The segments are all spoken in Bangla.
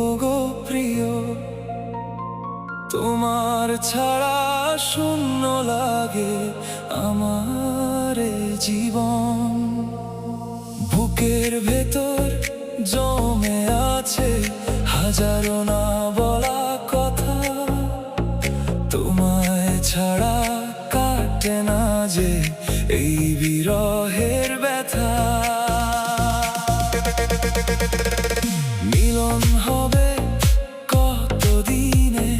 ওগো প্রিয়, তোমার ছাড়া শূন্য লাগে আমার এই জীবন। বুকের ভেতর জমে আছে হাজারো না বলা কথা, তোমায় ছাড়া কাটে না যে এই বিরহের ব্যথা। মিলন হবে কতদিনে,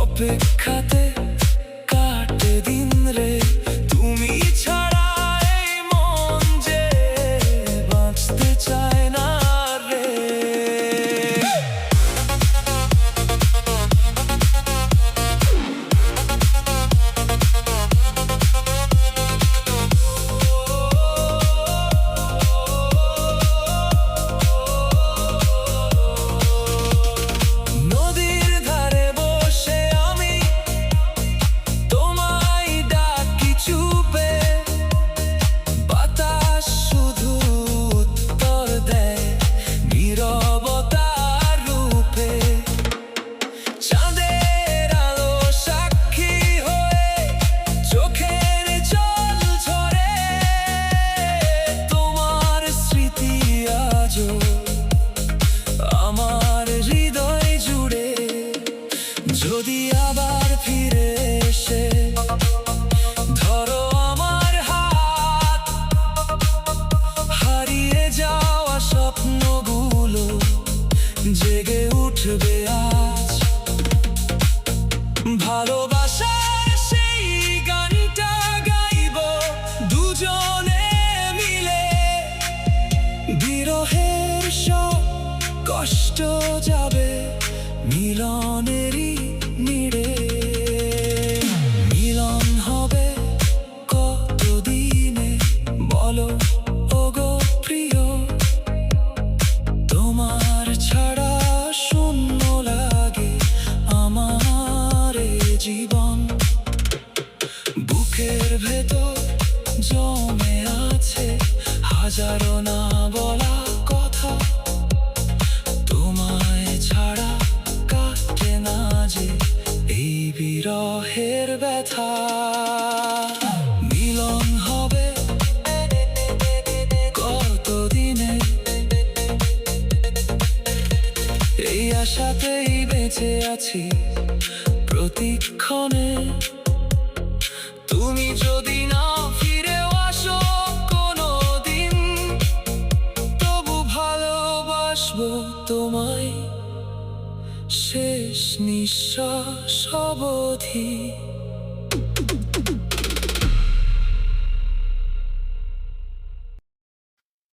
অপেক্ষাতে কাটে দিন রে। তুমি ছাড়া এই মন যে বাঁচতে চায় না রে। আমার হৃদয় জুড়ে যদি আবার ফিরে এসে ধরো আমার হাত, হারিয়ে যাওয়া স্বপ্নগুলো জেগে উঠবে আজ। ভালোবাসার সেই গানটা গাইব দুজনে মিলে, বিরহের সব কষ্ট যাবে মিলনেরই নিড়ে। মিলন হবে কতদিনে বলো ওগো প্রিয়, তোমার ছাড়া শূন্য লাগে আমার এই জীবন। বুকের ভেতর জমে আছে হাজারো না বলা কথা, তোমায় ছাড়া কাটে না যে এই বিরহের ব্যথা। মিলন হবে কতদিনে, এই আশাতেই বেঁচে আছি প্রতিক্ষণে। তুমি যদি না ফিরেও আসো কোনোদিন, তবু ভালোবাসবো তোমায় শেষ নিঃশ্বাস অবধি।